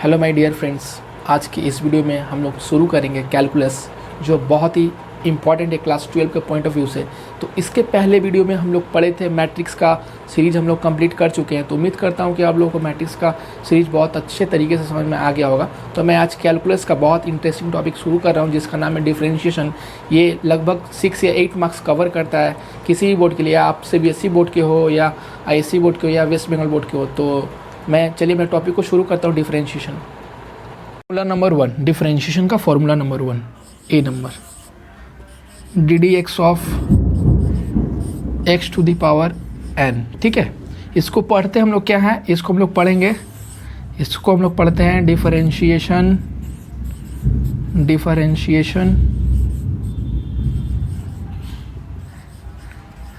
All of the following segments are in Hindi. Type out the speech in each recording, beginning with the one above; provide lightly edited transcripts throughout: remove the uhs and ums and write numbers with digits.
हेलो माय डियर फ्रेंड्स, आज की इस वीडियो में हम लोग शुरू करेंगे कैलकुलस, जो बहुत ही इंपॉर्टेंट है क्लास 12 के पॉइंट ऑफ व्यू से। तो इसके पहले वीडियो में हम लोग पढ़े थे मैट्रिक्स का सीरीज़, हम लोग कंप्लीट कर चुके हैं। तो उम्मीद करता हूं कि आप लोगों को मैट्रिक्स का सीरीज़ बहुत अच्छे तरीके से समझ में आ गया होगा। तो मैं आज कैलकुलस का बहुत इंटरेस्टिंग टॉपिक शुरू कर रहा हूँ, जिसका नाम है डिफरेंशिएशन। ये लगभग 6 या 8 मार्क्स कवर करता है किसी भी बोर्ड के लिए, आप CBSE बोर्ड के हो या ISC बोर्ड के हो या वेस्ट बंगाल बोर्ड के हो। तो मैं टॉपिक को शुरू करता हूँ, डिफरेंशिएशन। फॉर्मूला नंबर 1, डिफरेंशिएशन का formula number 1, A number, ddx of x to the power n। ठीक है, इसको पढ़ते हम लोग क्या है, इसको हम लोग पढ़ेंगे, इसको हम लोग पढ़ते हैं डिफरेंशिएशन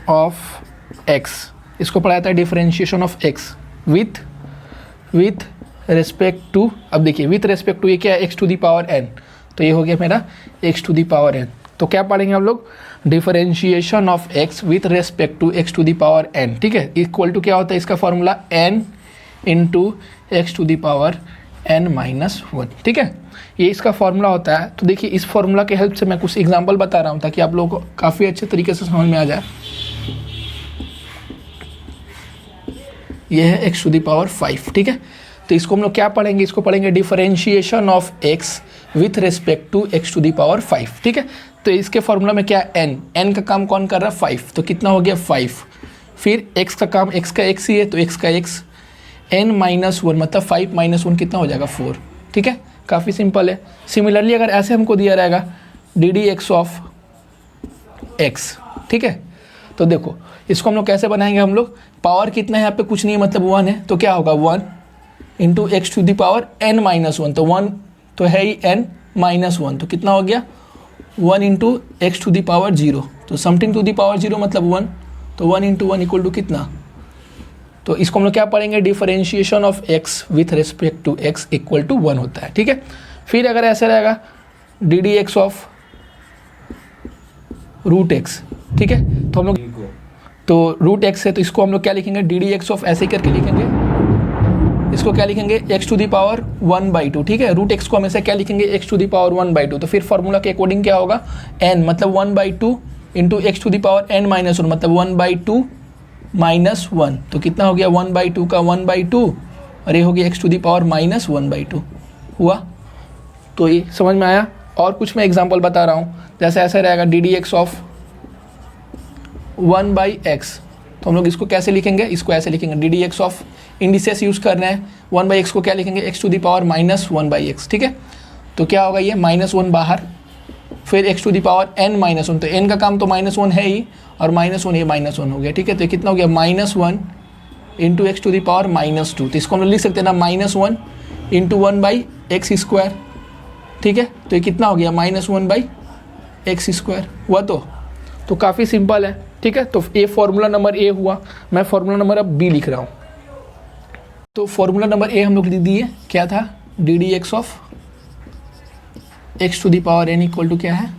ऑफ x। इसको पढ़ा जाता है differentiation of x with respect to, अब देखिए विथ रेस्पेक्ट टू ये क्या है, x to the power n। तो ये हो गया मेरा x to the power n। तो क्या पढ़ेंगे हम लोग, differentiation of x with respect to x to the power n। ठीक है, इक्वल टू क्या होता है इसका formula, n into x to the power n minus 1। ठीक है, ये इसका फॉर्मूला होता है। तो देखिए इस फॉर्मूला के हेल्प से मैं कुछ एग्जाम्पल बता रहा हूँ ताकि आप लोगों को काफ़ी अच्छे तरीके से समझ में आ जाए। ये है x टू दी पावर 5। ठीक है, तो इसको हम लोग क्या पढ़ेंगे, इसको पढ़ेंगे differentiation of x with respect to x to the power 5। ठीक है, तो इसके फॉर्मूला में क्या है, n का काम कौन कर रहा है, 5। तो कितना हो गया 5। फिर x का काम, x का x ही है तो x का x, n माइनस 1 मतलब 5 माइनस 1 कितना हो जाएगा 4। ठीक है, काफ़ी सिंपल है। सिमिलरली अगर ऐसे हमको दिया रहेगा ddx ऑफ x, ठीक है, तो देखो इसको हम लोग कैसे बनाएंगे, हम लोग पावर कितना है यहाँ पे, कुछ नहीं है मतलब 1 है, तो क्या होगा 1 into x to the power n minus 1। तो 1 तो है ही n माइनस 1, तो कितना हो गया 1 into x to the power 0। तो समथिंग टू दी पावर 0 मतलब 1, तो 1 इंटू 1 इक्वल टू कितना। तो इसको हम लोग क्या पढ़ेंगे, differentiation of x with respect to x equal to 1 होता है। ठीक है, फिर अगर ऐसा रहेगा ddx ऑफ रूट x। ठीक है, तो हम लोग तो रूट x है, तो इसको हम लोग क्या लिखेंगे, ddx ऑफ ऐसे करके लिखेंगे, इसको क्या लिखेंगे x टू दी पावर 1/2। ठीक है, रूट x को हमेशा क्या लिखेंगे, x टू दी पावर 1/2। तो फिर फॉर्मूला के अकॉर्डिंग क्या होगा, n मतलब 1/2 into x to the power n minus 1 मतलब 1/2 माइनस 1। तो कितना हो गया 1/2 का 1/2 और ये हो गया x to the power minus 1/2 हुआ। तो ये समझ में आया। और कुछ मैं एग्जाम्पल बता रहा हूँ, जैसे ऐसा रहेगा ddx ऑफ 1/x। तो हम लोग इसको कैसे लिखेंगे, इसको ऐसे लिखेंगे ddx ऑफ, इंडिसेस यूज़ कर रहे हैं, 1/x को क्या लिखेंगे, x to the power minus 1/x। ठीक है, तो क्या होगा ये -1 बाहर, फिर x to the power n minus 1। तो n का काम तो -1 है ही, और -1 ये -1 हो गया। ठीक है, तो कितना हो गया -1 into x to the power -2। तो इसको हम लोग लिख सकते हैं ना -1 इंटू 1/x²। ठीक है, तो ये कितना हो गया -1/x² हुआ। तो काफ़ी सिंपल है। ठीक है, तो ये फॉर्मूला नंबर ए हुआ। मैं फॉर्मूला नंबर अब बी लिख रहा हूँ। तो फॉर्मूला नंबर ए हम लोग लिख दिए, क्या था, ddx of x to the power n equal to क्या है,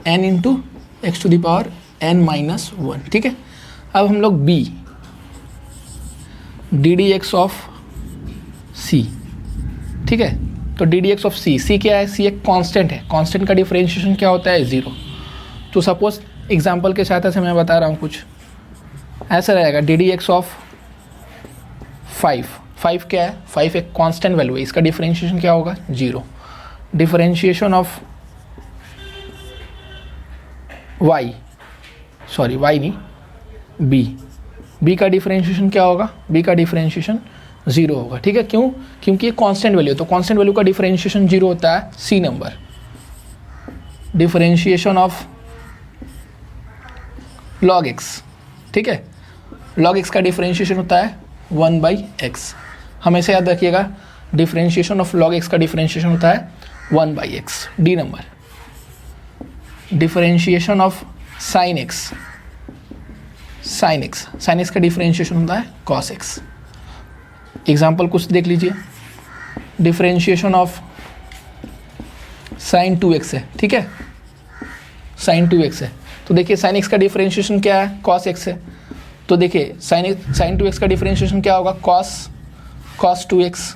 n into x to the power n minus 1। ठीक है, अब हम लोग b, ddx ऑफ c। ठीक है, तो ddx ऑफ c क्या है, c एक कांस्टेंट है, कांस्टेंट का डिफरेंशिएशन क्या होता है, 0। तो सपोज एग्जाम्पल के साथ ऐसे मैं बता रहा हूँ, कुछ ऐसा रहेगा ddx ऑफ 5 क्या है, 5 एक कांस्टेंट वैल्यू है, इसका डिफरेंशिएशन क्या होगा, 0। डिफरेंशिएशन ऑफ y नहीं, b का डिफरेंशिएशन क्या होगा, b का डिफरेंशिएशन 0 होगा। ठीक है, क्यों, क्योंकि ये कांस्टेंट वैल्यू है, तो कांस्टेंट वैल्यू का डिफरेंशिएशन 0 होता है। C number, differentiation of log x। ठीक है, log x का डिफरेंशिएशन होता है 1/x। हमेशा याद रखिएगा, डिफरेंशिएशन ऑफ log x का डिफरेंशिएशन होता है 1/x। D number, differentiation of sin x का डिफरेंशिएशन होता है cos x। एग्जाम्पल कुछ देख लीजिए, डिफरेंशिएशन ऑफ sin 2x है। ठीक है, sin 2x है, तो देखिए sin x का डिफरेंशिएशन क्या है, cos x है। तो देखिए sin 2x का डिफरेंशिएशन क्या होगा, cos 2x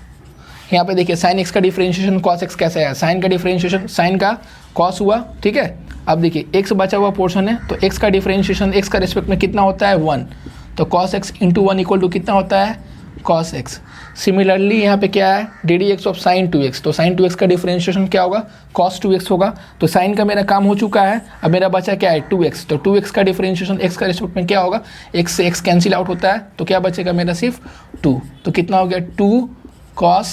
यहाँ पे देखिए साइन एक्स का डिफरेंशिएशन कॉस एक्स कैसे है, साइन का डिफरेंशिएशन साइन का कॉस हुआ, ठीक है। अब देखिए एक्स बचा हुआ पोर्शन है, तो एक्स का डिफरेंशिएशन एक्स का रिस्पेक्ट में कितना होता है 1, तो cos x into 1 equal to कितना होता है कॉस एक्स। सिमिलरली यहाँ पे क्या है d d x of sign 2x, तो साइन 2x का डिफरेंशिएशन क्या होगा कॉस 2x होगा। तो साइन का मेरा काम हो चुका है, अब मेरा बचा क्या है 2x, तो 2x का डिफरेंशिएशन x का रिस्पेक्ट में क्या होगा, x से x कैंसिल आउट होता है, तो क्या बचेगा मेरा सिर्फ 2, तो कितना हो गया 2 cos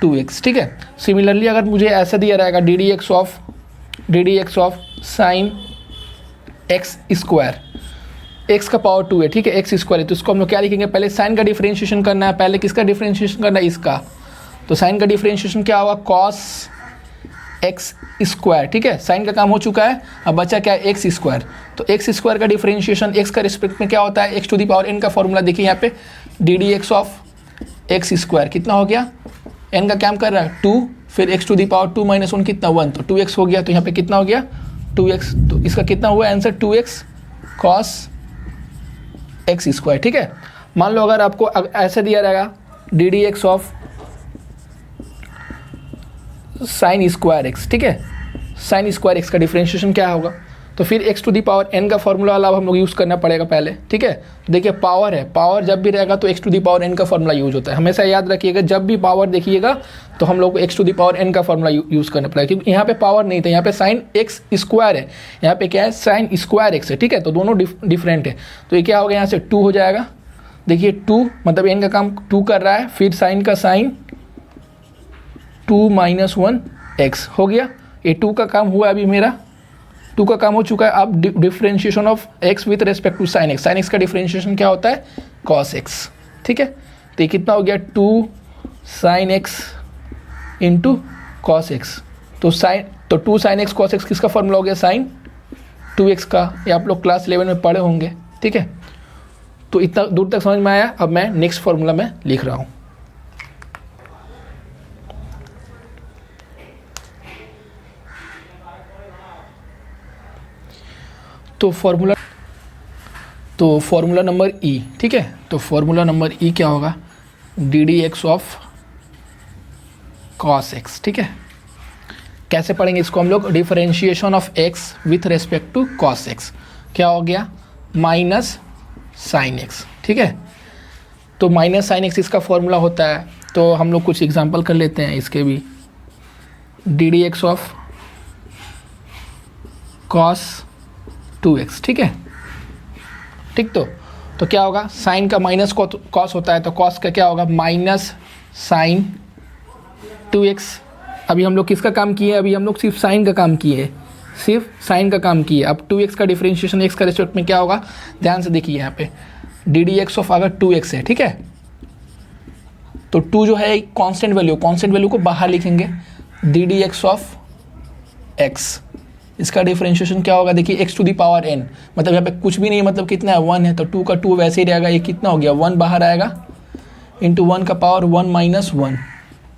2x, ठीक है। सिमिलरली अगर मुझे ऐसा दिया रहेगा d d x of sign x square, x का पावर 2 है, ठीक है, एक्स स्क्वायर है, तो इसको हम लोग क्या लिखेंगे, पहले साइन का डिफरेंशिएशन करना है, पहले किसका डिफरेंशिएशन करना है इसका, तो साइन का डिफरेंशिएशन क्या होगा कॉस एक्स स्क्वायर, ठीक है, साइन का काम हो चुका है, अब बचा क्या है एक्स स्क्वायर, तो एक्स स्क्वायर का डिफरेंशिएशन एक्स का रिस्पेक्ट में क्या होता है x to the power n का फॉर्मूला देखिए यहाँ पे d d x of x square कितना हो गया, एन का क्या कर रहा है 2, फिर x to the power 2 minus 1 कितना 1, तो 2x हो गया, तो यहाँ पे कितना हो गया 2x, तो इसका कितना हुआ answer 2x cos x square, ठीक है। मान लो अगर आपको ऐसे दिया रहेगा d d x of sine square x, ठीक है, साइन स्क्वायर एक्स का डिफरेंशिएशन क्या होगा, तो फिर x to the power n का फॉर्मूला वाला हम लोग यूज़ करना पड़ेगा पहले, ठीक है। देखिए पावर है, पावर जब भी रहेगा तो x to the power n का फॉर्मूला यूज होता है, हमेशा याद रखिएगा जब भी पावर देखिएगा तो हम लोग को x to the power n का फॉर्मूला यूज़ करना पड़ेगा, क्योंकि यहाँ पे पावर नहीं था, यहाँ पे साइन एक्स स्क्वायर है, यहाँ पे क्या है साइन स्क्वायर एक्स है, ठीक है, तो दोनों डिफरेंट है, तो ये क्या होगा यहाँ से 2 हो जाएगा, देखिए 2 मतलब एन का काम 2 कर रहा है, फिर साइन का साइन 2 माइनस 1 एक्स हो गया, ये 2 का काम हुआ अभी मेरा 2 का काम हो चुका है। अब differentiation of x with respect to sine x का डिफरेंशिएशन क्या होता है कॉस एक्स, ठीक है, तो ये कितना हो गया 2 sine x into cos x, तो 2 साइन एक्स कॉस एक्स किसका फॉर्मूला हो गया साइन 2x का, ये आप लोग क्लास 11 में पढ़े होंगे, ठीक है। तो इतना दूर तक समझ में आया, अब मैं नेक्स्ट फॉर्मूला में लिख रहा हूँ। तो फॉर्मूला नंबर ई, ठीक है, तो फॉर्मूला नंबर ई क्या होगा d d x of cos x, ठीक है। कैसे पढ़ेंगे इसको हम लोग, differentiation of x with respect to cos x क्या हो गया माइनस साइन एक्स, ठीक है, तो माइनस साइन एक्स इसका फॉर्मूला होता है, तो हम लोग कुछ एग्जांपल कर लेते हैं इसके भी, D d x of cos 2x, ठीक है, ठीक, तो क्या होगा साइन का माइनस कॉस होता है, तो कॉस का क्या होगा माइनस साइन 2x। अभी हम लोग किसका काम किए, अभी हम लोग सिर्फ साइन का काम किए, सिर्फ साइन का काम किए। अब 2x का डिफरेंशिएशन x का रिस्पेक्ट में क्या होगा, ध्यान से देखिए यहाँ पे डी डी एक्स ऑफ अगर 2x है, ठीक है, तो 2 जो है कांस्टेंट वैल्यू को बाहर लिखेंगे, d d x of x, इसका डिफरेंशिएशन क्या होगा, देखिए x to the power n, मतलब यहाँ पे कुछ भी नहीं है, मतलब कितना है 1 है, तो 2 का 2 वैसे ही रहेगा, ये कितना हो गया 1 बाहर आएगा, इंटू 1 का पावर 1 माइनस 1,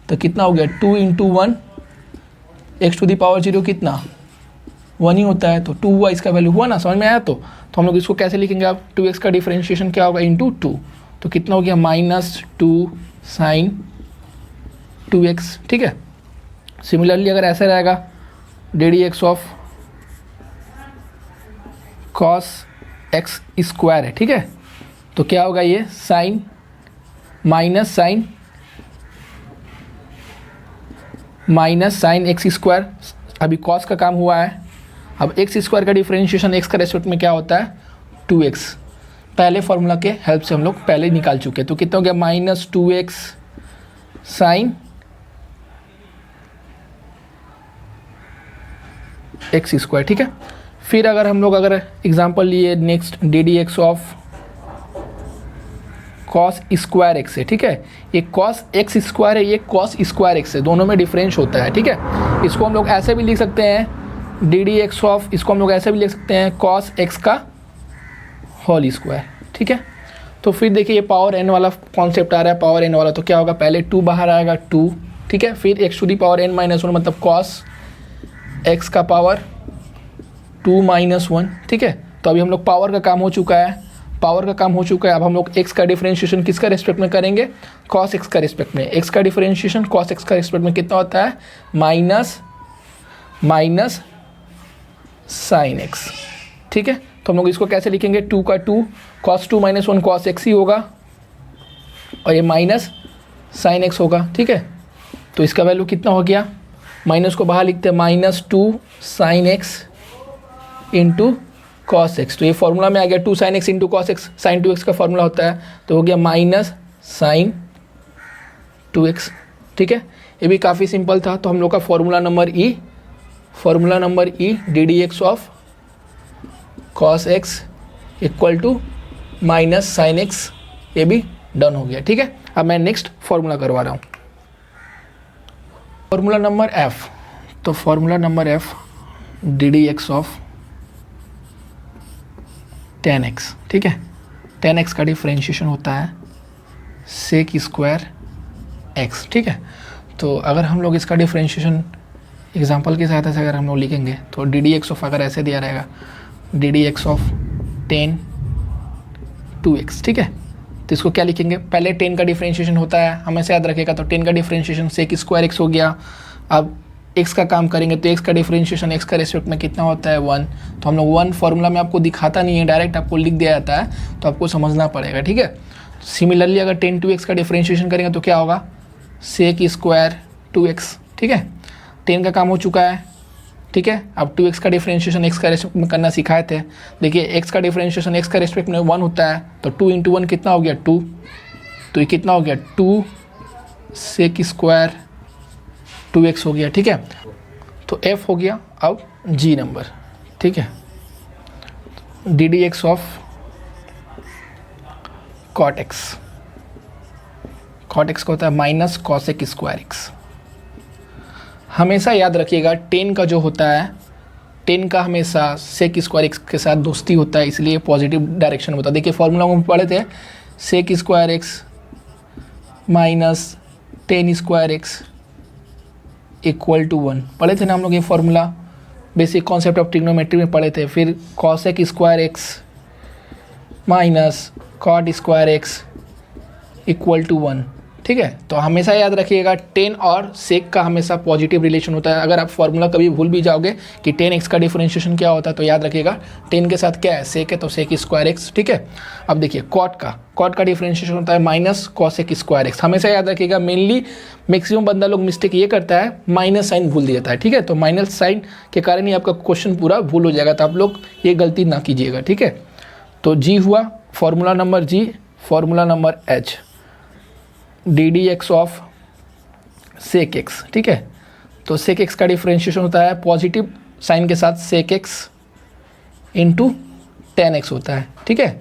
तो कितना हो गया 2 into 1 x to the power 0 कितना 1 ही होता है, तो 2 हुआ, इसका वैल्यू हुआ ना, समझ में आया। तो हम लोग इसको कैसे लिखेंगे, अब 2x का डिफरेंशिएशन क्या होगा इंटू 2, तो कितना हो गया माइनस 2 साइन 2x, ठीक है। सिमिलरली अगर ऐसा रहेगा d d x of cos x square है, ठीक है, तो क्या होगा ये sine minus sine x square, अभी कॉस का काम हुआ है, अब एक्स स्क्वायर का डिफरेंशिएशन एक्स का रेस्पेक्ट में क्या होता है 2x, पहले फॉर्मूला के हेल्प से हम लोग पहले निकाल चुके हैं, तो कितना हो गया minus 2x sign x square, ठीक है। फिर अगर हम लोग एग्जांपल लिए next D d x of cos square x है, ठीक है, ये कॉस एक्स स्क्वायर है, ये कॉस स्क्वायर एक्स है, दोनों में डिफरेंस होता है, ठीक है। इसको हम लोग ऐसे भी लिख सकते हैं डी डी एक्स ऑफ, इसको हम लोग ऐसे भी लिख सकते हैं कॉस एक्स का होल स्क्वायर, ठीक है। तो फिर देखिए ये पावर एन वाला कॉन्सेप्ट आ रहा है, पावर एन वाला, तो क्या होगा पहले 2 बाहर आएगा 2, ठीक है, फिर x to the power n minus 1 मतलब कॉस एक्स का पावर 2 माइनस 1, ठीक है। तो अभी हम लोग पावर का काम हो चुका है, पावर का काम हो चुका है। अब हम लोग x का डिफरेंशिएशन किसका रेस्पेक्ट में करेंगे, cos x का रेस्पेक्ट में। x का डिफरेंशिएशन cos x का रेस्पेक्ट में कितना होता है, माइनस साइन x, ठीक है। तो हम लोग इसको कैसे लिखेंगे, 2 का 2 cos 2 - 1 cos x ही होगा और ये माइनस साइन x होगा, ठीक है। तो इसका वैल्यू कितना हो गया, माइनस को बाहर लिखते हैं, -2 sine x into cos x। तो ये फॉर्मूला में आ गया 2 sine x into cos x, sine 2x का फॉर्मूला होता है, तो हो गया माइनस साइन 2x, ठीक है। ये भी काफ़ी सिंपल था। तो हम लोग का formula number E d d x of cos x equal to minus sine x, ये भी डन हो गया, ठीक है। अब मैं नेक्स्ट फॉर्मूला करवा रहा हूँ, फॉर्मूला नंबर f। तो formula number f D d x of tan x, ठीक है। tan x का डिफरेंशिएशन होता है sec स्क्वायर x, ठीक है। तो अगर हम लोग इसका डिफरेंशिएशन एग्जांपल की सहायता से अगर हम लोग लिखेंगे तो डी डी एक्स ऑफ अगर ऐसे दिया रहेगा, d d x of tan 2x, ठीक है। तो इसको क्या लिखेंगे, पहले tan का डिफरेंशिएशन होता है, हमेशा याद रखेगा। तो tan का डिफरेंशिएशन sec स्क्वायर x हो गया। अब x का काम करेंगे तो x का डिफरेंशिएशन x का रेस्पेक्ट में कितना होता है, 1। तो हम लोग 1 फॉर्मूला में आपको दिखाता नहीं है, डायरेक्ट आपको लिख दिया जाता है, तो आपको समझना पड़ेगा, ठीक है। सिमिलरली अगर tan 2x का डिफरेंशिएशन करेंगे तो क्या होगा, sec स्क्वायर 2x, ठीक है। tan का काम हो चुका है, ठीक है। अब 2x का डिफरेंशिएशन x का रेस्पेक्ट में करना सिखाए थे। देखिए x का डिफरेंशिएशन x का रेस्पेक्ट में 1 होता है, तो 2 × 1 कितना हो गया, 2। तो ये कितना हो गया, 2 sec स्क्वायर 2x हो गया, ठीक है। तो f हो गया। अब g नंबर, ठीक है, d d x of cot x का होता है माइनस cosec स्क्वायर x। हमेशा याद रखिएगा tan का जो होता है, tan का हमेशा sec स्क्वायर x के साथ दोस्ती होता है, इसलिए पॉजिटिव डायरेक्शन होता है। देखिए फॉर्मूला में पढ़े थे, sec square x minus tan square x equal to 1, पढ़े थे ना हम लोग ये formula, basic concept of trigonometry में पढ़े थे। फिर cosec square x minus cot square x equal to 1, ठीक है। तो हमेशा याद रखिएगा tan और sec का हमेशा पॉजिटिव रिलेशन होता है। अगर आप फॉर्मूला कभी भूल भी जाओगे कि tan x का डिफरेंशिएशन क्या होता है, तो याद रखिएगा tan के साथ क्या है, sec है, तो sec स्क्वायर x, ठीक है। अब देखिए cot का डिफरेंशिएशन होता है माइनस cosec स्क्वायर x। हमेशा याद रखिएगा, मेनली मैक्सिमम बंदा लोग मिस्टेक ये करता है, माइनस साइन भूल देता है, ठीक है। तो माइनस साइन के कारण ही आपका क्वेश्चन पूरा भूल हो जाएगा, तो आप लोग ये गलती ना कीजिएगा, ठीक है। तो जी हुआ formula number G. Formula number H d d x of sec x, ठीक है। तो सेक एक्स का डिफरेंशिएशन होता है पॉजिटिव साइन के साथ sec x into tan x होता है, ठीक है।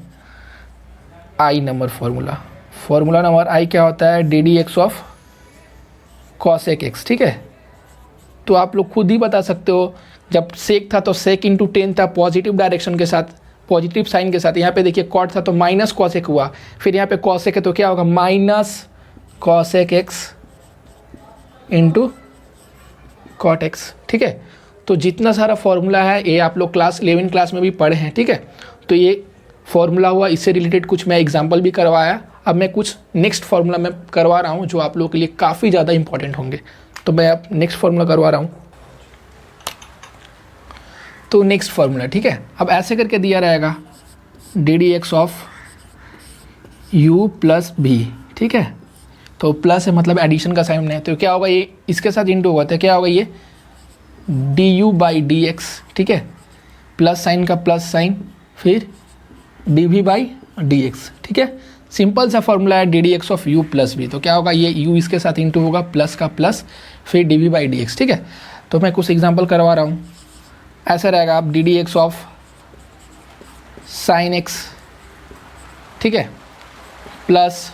I number formula number I क्या होता है, d d x of cosec x, ठीक है। तो आप लोग खुद ही बता सकते हो, जब सेक था तो सेक इंटू टेन था पॉजिटिव डायरेक्शन के साथ, पॉजिटिव साइन के साथ। यहाँ पे देखिए कॉट था तो माइनस कॉसेक हुआ, फिर यहाँ पे कॉसेक है तो क्या होगा, minus cosec x into cot x, ठीक है। तो जितना सारा फॉर्मूला है ये आप लोग क्लास 11 क्लास में भी पढ़े हैं, ठीक है। तो ये फॉर्मूला हुआ, इससे रिलेटेड कुछ मैं एग्जांपल भी करवाया। अब मैं कुछ नेक्स्ट फार्मूला में करवा रहा हूँ जो आप लोगों के लिए काफ़ी ज़्यादा इंपॉर्टेंट होंगे। तो मैं अब नेक्स्ट फार्मूला करवा रहा हूँ। तो नेक्स्ट फार्मूला, ठीक है। अब ऐसे करके दिया रहेगा d d x of u plus भी, ठीक है। तो प्लस है मतलब एडिशन का साइन है, तो क्या होगा, ये इसके साथ इंटू होगा तो क्या होगा, ये d u by d x, ठीक है। प्लस साइन का प्लस साइन, फिर d v by d x, ठीक है। सिंपल सा फॉर्मूला है d d x of u plus v. तो क्या होगा, ये यू इसके साथ इंटू होगा, प्लस का प्लस, फिर d v by d x, ठीक है। तो मैं कुछ एग्जांपल करवा रहा हूँ। ऐसा रहेगा, आप D d x of sign x, ठीक है, प्लस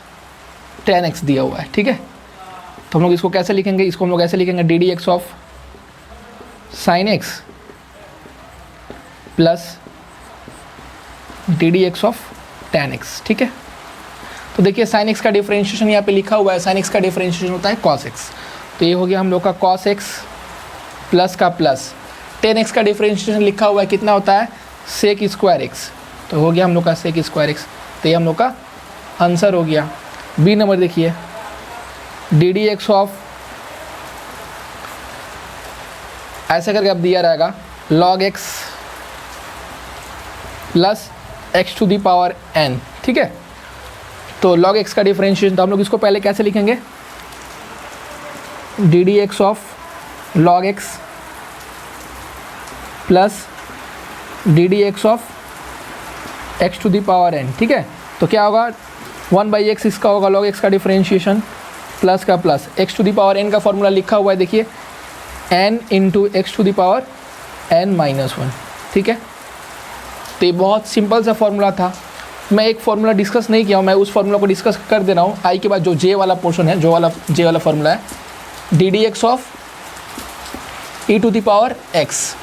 टेन एक्स दिया हुआ है, ठीक है। तो हम लोग इसको कैसे लिखेंगे, इसको हम लोग ऐसे लिखेंगे, d d x of sine x plus d d x of ten x, ठीक है। तो देखिए साइन एक्स का डिफरेंशिएशन यहाँ पे लिखा हुआ है, साइन एक्स का डिफरेंशिएशन होता है कॉस एक्स। तो ये हो गया हम लोग का कॉस एक्स प्लस का प्लस, टेन एक्स का डिफरेंशिएशन लिखा हुआ है कितना होता है, सेक स्क्वायर एक्स। तो तो हो गया हम लोग का सेक स्क्वायर एक्स। तो ये हम लोग का आंसर हो गया। बी नंबर देखिए, डी डी एक्स ऑफ, ऐसे करके अब दिया रहेगा log x plus x to the power n, ठीक है। तो log x का डिफरेंशिएशन, तो हम लोग इसको पहले कैसे लिखेंगे, d d x of log x plus d d x of x to the power n, ठीक है। तो क्या होगा, 1/x इसका होगा log x का डिफरेंशिएशन, प्लस का plus x to the power n का फॉर्मूला लिखा हुआ है देखिए, n into x to the power n-1, ठीक है। तो ये बहुत सिंपल सा फॉर्मूला था। मैं एक फॉर्मूला डिस्कस नहीं किया हूँ, मैं उस फॉर्मूला को डिस्कस कर दे रहा हूँ। आई के बाद जो जे वाला पोर्शन है, जे वाला फॉर्मूला है, d d x of e to the power x,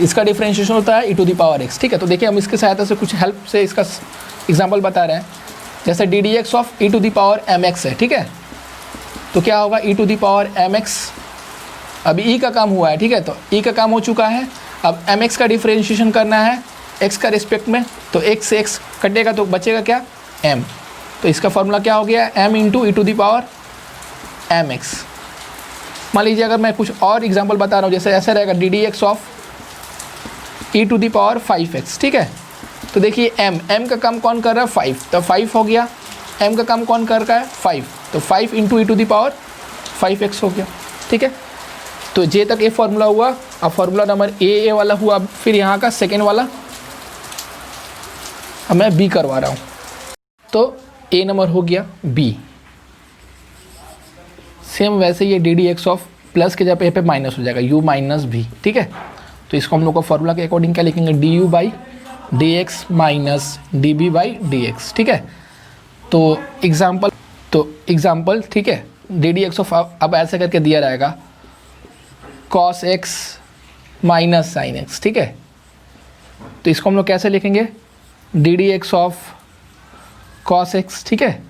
इसका डिफरेंशिएशन होता है e to the power x, ठीक है। तो देखिए हम इसकी सहायता से कुछ हेल्प से इसका एग्जाम्पल बता रहे हैं। जैसे d d x of e to the power m x है, ठीक है। तो क्या होगा, e to the power m x, अभी ई का काम हुआ है, ठीक है। तो ई का काम हो चुका है, अब एम एक्स का डिफरेंशिएशन करना है एक्स का रिस्पेक्ट में। तो एक्स से एक्स कटेगा तो बचेगा क्या, एम। तो इसका फॉर्मूला क्या हो गया, m into e to the power m x. मान लीजिए अगर मैं कुछ और एग्जांपल बता रहा हूँ, जैसे ऐसा रहेगा d d x of e to the power 5x, ठीक है। तो देखिए एम का काम कौन कर रहा है, 5, तो 5 हो गया। एम का काम कौन कर रहा है, 5, तो 5 into e to the power 5x हो गया, ठीक है। तो जे तक ये फॉर्मूला हुआ। अब फॉर्मूला नंबर ए वाला हुआ, फिर यहाँ का सेकेंड वाला अब मैं बी करवा रहा हूँ। तो ए नंबर हो गया बी। सेम वैसे ये D d x of plus के जगह पे माइनस हो जाएगा, यू माइनस भी, ठीक है। तो इसको हम लोग को फॉर्मूला के अकॉर्डिंग क्या लिखेंगे, d u by d x minus d b by d x, ठीक है। तो एग्जाम्पल ठीक है, डी डी एक्स ऑफ अब ऐसे करके दिया रहेगा cos x minus sine x, ठीक है। तो इसको हम लोग कैसे लिखेंगे, d d x of cos x, ठीक है,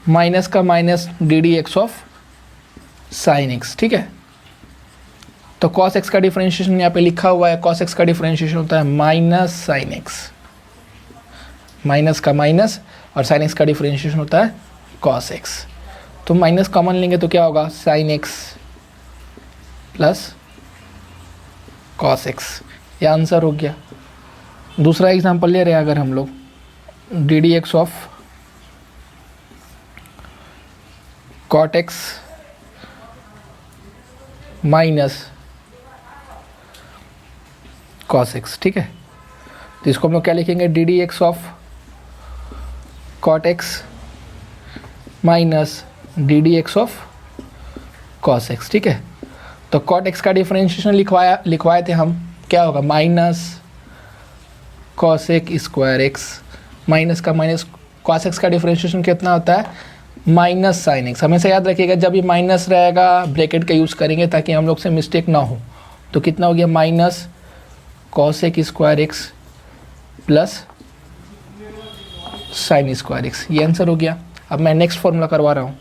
माइनस का minus D d x of sign x, ठीक है। तो cos x का डिफरेंशिएशन यहाँ पे लिखा हुआ है, cos x का डिफरेंशिएशन होता है माइनस साइन एक्स, माइनस का माइनस, और साइन एक्स का डिफरेंशिएशन होता है cos x। तो माइनस कॉमन लेंगे तो क्या होगा, sine x plus cos x, ये आंसर हो गया। दूसरा एग्जांपल ले रहे हैं अगर हम लोग, D d x of cot x minus cos x, ठीक है। तो इसको हम लोग क्या लिखेंगे, d d x of cot x minus D d x of cos x, ठीक है। तो cot x का डिफरेंशिएशन लिखवाए थे हम, क्या होगा, minus cos x square x, minus का माइनस, cos x का डिफरेंशिएशन कितना होता है, माइनस साइन एक्स। हमेशा याद रखिएगा जब ये माइनस रहेगा ब्रैकेट का यूज़ करेंगे ताकि हम लोग से मिस्टेक ना हो। तो कितना हो गया, minus cos x square x plus sign square x, ये आंसर हो गया। अब मैं नेक्स्ट फॉर्मूला करवा रहा हूँ।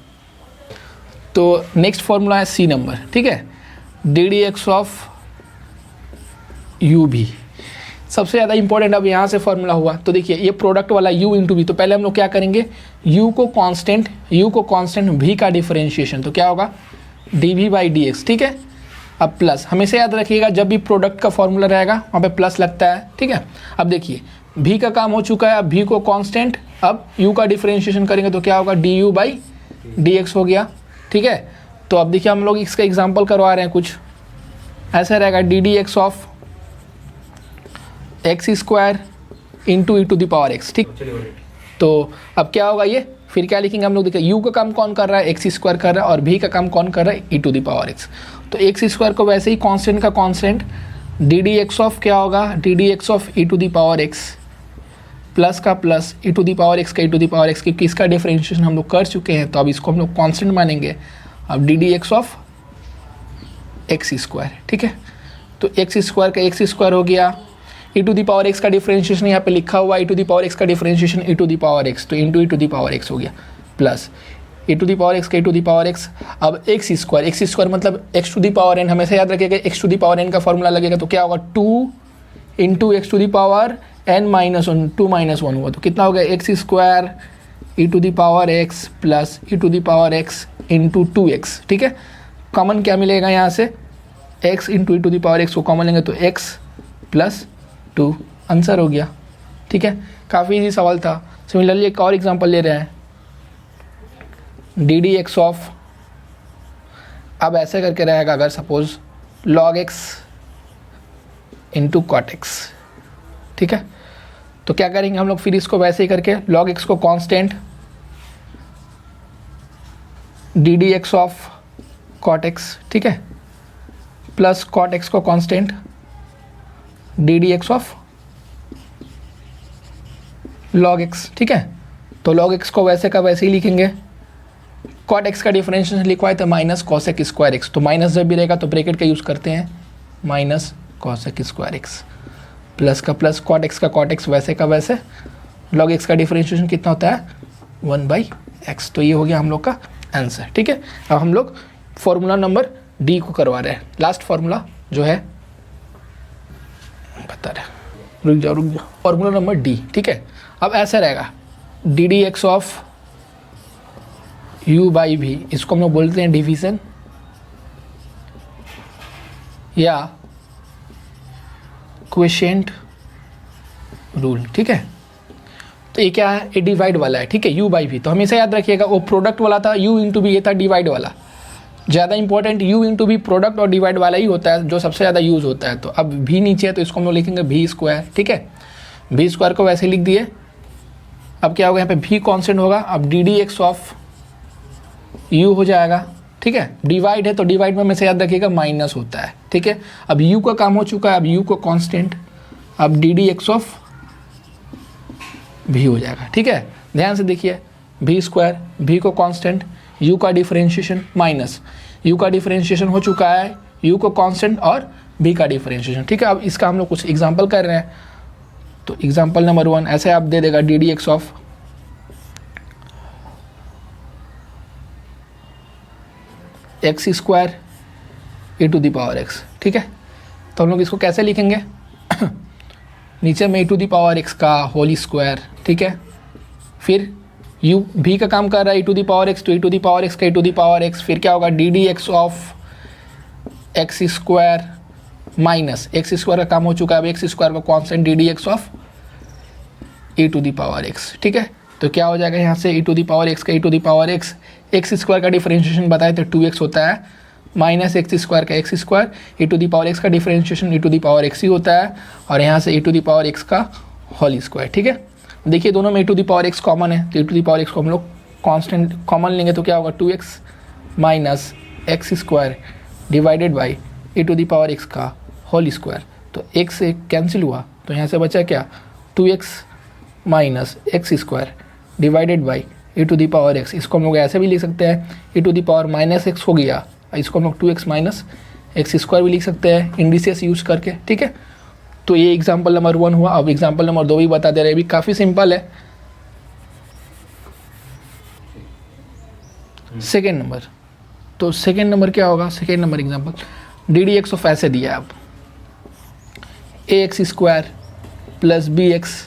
तो नेक्स्ट फॉर्मूला है सी नंबर, ठीक है, d d x of you भी। सबसे ज़्यादा इंपॉर्टेंट अब यहाँ से फॉर्मूला हुआ। तो देखिए ये प्रोडक्ट वाला u इंटू भी, तो पहले हम लोग क्या करेंगे, u को कांस्टेंट v का डिफरेंशिएशन, तो क्या होगा, d v by d x, ठीक है। अब प्लस, हमेशा याद रखिएगा जब भी प्रोडक्ट का फॉर्मूला रहेगा वहाँ पे प्लस लगता है, ठीक है। अब देखिए v का काम हो चुका है, अब v को कांस्टेंट, अब u का डिफरेंशिएशन करेंगे तो क्या होगा, D u by d x हो गया, ठीक है। तो अब देखिए हम लोग इसका एग्जाम्पल करवा रहे हैं, कुछ ऐसा रहेगा, d d x of x square into e to the power x, ठीक। तो अब क्या होगा ये, फिर क्या लिखेंगे हम लोग, देखिए यू का काम कौन कर रहा है, एक्स स्क्वायर कर रहा है, और भी का काम कौन कर रहा है, e to the power x. तो एक्स स्क्वायर को वैसे ही कांस्टेंट का constant, d d x of क्या होगा, d d x of e to the power x plus का plus e to the power x का e to the power x, क्योंकि इसका डिफरेंशिएशन हम लोग कर चुके हैं तो अब इसको हम लोग कांस्टेंट मानेंगे। अब d d x of x square, ठीक है। तो एक्स स्क्वायर का एक्स स्क्वायर हो गया, e to the power x का डिफरेंशिएशन यहाँ पे लिखा हुआ है, e to the power x का differentiation e to the power x, तो into e to the power x हो गया, plus e to the power x का e to the power x. अब एक्स स्क्वायर मतलब x to the power n, हमेशा याद रखिएगा x to the power n का फॉर्मूला लगेगा, तो क्या होगा, 2 into x to the power n minus one 2 minus 1 हुआ तो कितना हो गया x square e to the power x plus e to the power x into 2x, ठीक है। कॉमन क्या मिलेगा यहाँ से, x into e to the power x को कॉमन लेंगे तो x प्लस 2 आंसर हो गया, ठीक है। काफ़ी इजी सवाल था। सिमिलरली एक और एग्जांपल ले रहे हैं, डी डी एक्स ऑफ, अब ऐसे करके रहेगा अगर suppose log x into cot x, ठीक है। तो क्या करेंगे हम लोग फिर इसको वैसे ही करके log x को constant d d x of cot x, ठीक है, प्लस कॉट एक्स को constant d d x of log x, ठीक है। तो log x को वैसे का वैसे ही लिखेंगे, कॉट एक्स का डिफरेंशिएशन लिखवा है तो माइनस कॉसेक स्क्वायर एक्स, तो माइनस जब भी रहेगा तो ब्रैकेट का यूज़ करते हैं, minus cosec square x plus का प्लस कॉट एक्स का कॉट एक्स वैसे का वैसे, log x का डिफरेंशिएशन कितना होता है 1/x। तो ये हो गया हम लोग का आंसर, ठीक है। अब हम लोग फॉर्मूला नंबर डी को करवा रहे हैं, लास्ट फॉर्मूला जो है बता रहे, रुक जाओ फॉर्मूला नंबर डी, ठीक है। अब ऐसा रहेगा d d x of u by भी, इसको हम लोग बोलते हैं डिवीजन या क्वोशिएंट रूल, ठीक है। तो ये क्या है, ये डिवाइड वाला है, ठीक है, u बाई भी। तो हमेशा याद रखिएगा वो प्रोडक्ट वाला था, u इंटू भी, ये था डिवाइड वाला। ज़्यादा इंपॉर्टेंट u इंटू भी प्रोडक्ट और डिवाइड वाला ही होता है जो सबसे ज़्यादा यूज़ होता है। तो अब भी नीचे है तो इसको हम लोग लिखेंगे भी स्क्वायर, ठीक है। भी स्क्वायर को वैसे लिख दिए। अब क्या होगा यहाँ पे भी कांस्टेंट होगा, अब d d x of u हो जाएगा, ठीक है। डिवाइड है तो डिवाइड में हमेशा याद रखिएगा माइनस होता है, ठीक है। अब u का काम हो चुका है, अब u को कांस्टेंट, अब डी डी एक्स ऑफ भी हो जाएगा, ठीक है। ध्यान से देखिए, भी स्क्वायर, भी को कांस्टेंट, u का डिफरेंशिएशन माइनस, u का डिफरेंशिएशन हो चुका है, u को कांस्टेंट और b का डिफरेंशिएशन, ठीक है। अब इसका हम लोग कुछ एग्जांपल कर रहे हैं। तो एग्जांपल नंबर 1 ऐसे आप दे देगा d d x of x square a to the power x, ठीक है। तो हम लोग इसको कैसे लिखेंगे नीचे में a to the power x का होल स्क्वायर, ठीक है। फिर u भी का काम कर रहा है a to the power x, तो a to the power x का a to the power x, फिर क्या होगा d d x of x square minus x square का काम हो चुका है, अब एक्स स्क्वायर का constant d d x of a to the power x, ठीक है। तो क्या हो जाएगा यहाँ से a to the power x का a to the power x, x square का डिफरेंशिएशन बताए तो 2x होता है, माइनस एक्स स्क्वायर का x square, a to the power x का differentiation a to the power x ही होता है, और यहाँ से a to the power x का होल स्क्वायर, ठीक है। देखिए दोनों में a to the power x common है, तो a to the power x को हम लोग कांस्टेंट कॉमन लेंगे तो क्या होगा 2x minus x square divided by a to the power x का होल स्क्वायर। तो x से कैंसिल हुआ तो यहाँ से बचा क्या 2x minus x square divided by a to the power x. इसको हम लोग ऐसे भी लिख सकते हैं, a to the power minus x हो गया, इसको हम लोग 2x माइनस एक्स स्क्वायर भी लिख सकते हैं इंडिसेस यूज़ करके, ठीक है। तो ये एग्जांपल नंबर 1 हुआ। अब एग्जांपल नंबर 2 भी बता दे रहे हैं, भी काफ़ी सिंपल है। सेकेंड नंबर, तो सेकेंड नंबर क्या होगा, second number example d d x of ऐसे दिया है, अब a x square plus b x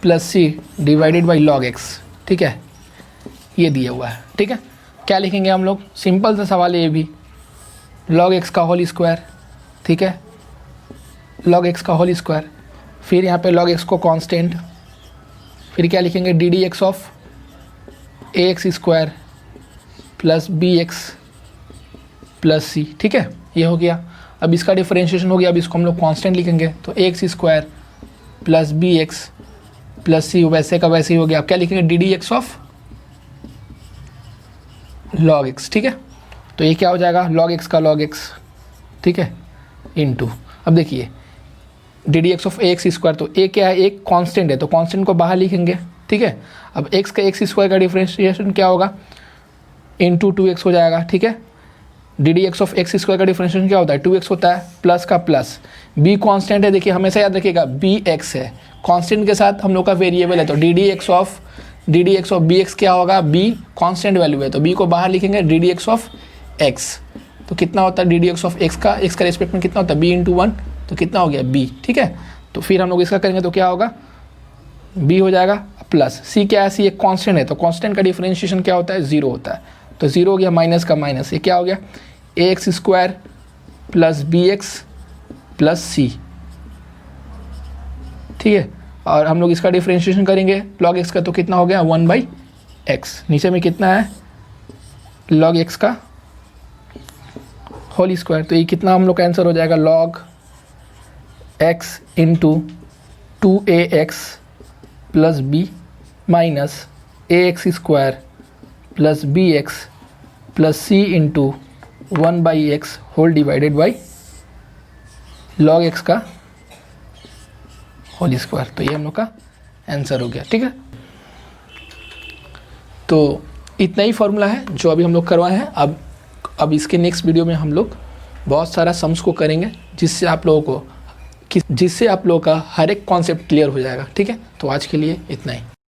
plus c divided by log x, ठीक है, ये दिया हुआ है, ठीक है। क्या लिखेंगे हम लोग, सिंपल सा सवाल है ये भी, लॉग एक्स का होल स्क्वायर, ठीक है, लॉग एक्स का होल स्क्वायर, फिर यहाँ पे लॉग एक्स को कांस्टेंट, फिर क्या लिखेंगे d d x of a x square plus b x plus c, ठीक है, ये हो गया। अब इसका डिफरेंशिएशन हो गया, अब इसको हम लोग कांस्टेंट लिखेंगे तो a x square plus b x plus c वैसे का वैसे ही हो गया। अब क्या लिखेंगे d d x of log x, ठीक है। तो ये क्या हो जाएगा लॉग एक्स का लॉग एक्स, ठीक है, इनटू, अब देखिए d d x of a x square, तो ए क्या है एक कांस्टेंट है तो कांस्टेंट को बाहर लिखेंगे, ठीक है। अब एक्स का एक्स स्क्वायर का डिफरेंशिएशन क्या होगा इंटू 2x हो जाएगा, ठीक है। D d x of x square का डिफरेंशिएशन क्या होता है 2x होता है, प्लस का प्लस, b कांस्टेंट है, देखिए हमेशा याद रखिएगा bx है, कांस्टेंट के साथ हम लोग का वेरिएबल है, तो D d x of bx क्या होगा, b कांस्टेंट वैल्यू है तो b को बाहर लिखेंगे d d x of x, तो कितना होता है d d x of x का रेस्पेक्ट में कितना होता है b इंटू 1, तो कितना हो गया b, ठीक है। तो फिर हम लोग इसका करेंगे तो क्या होगा, b हो जाएगा प्लस c क्या है, c एक कांस्टेंट है, तो कांस्टेंट का डिफरेंशिएशन क्या होता है, 0 होता है, तो 0 हो गया, माइनस का माइनस, ये क्या हो गया, ax square plus bx plus c, ठीक है। और हम लोग इसका डिफरेंशिएशन करेंगे log x का, तो कितना हो गया 1/x, नीचे में कितना है log x का होल स्क्वायर, तो ये कितना हम लोग का आंसर हो जाएगा log x into 2ax plus b minus ax square plus bx plus c into 1/x whole divided by log x का होल स्क्वायर। तो ये हम लोग का आंसर हो गया, ठीक है। तो इतना ही फॉर्मूला है जो अभी हम लोग करवाए हैं। अब इसके नेक्स्ट वीडियो में हम लोग बहुत सारा सम्स को करेंगे, जिससे आप लोगों का हर एक कॉन्सेप्ट क्लियर हो जाएगा, ठीक है। तो आज के लिए इतना ही।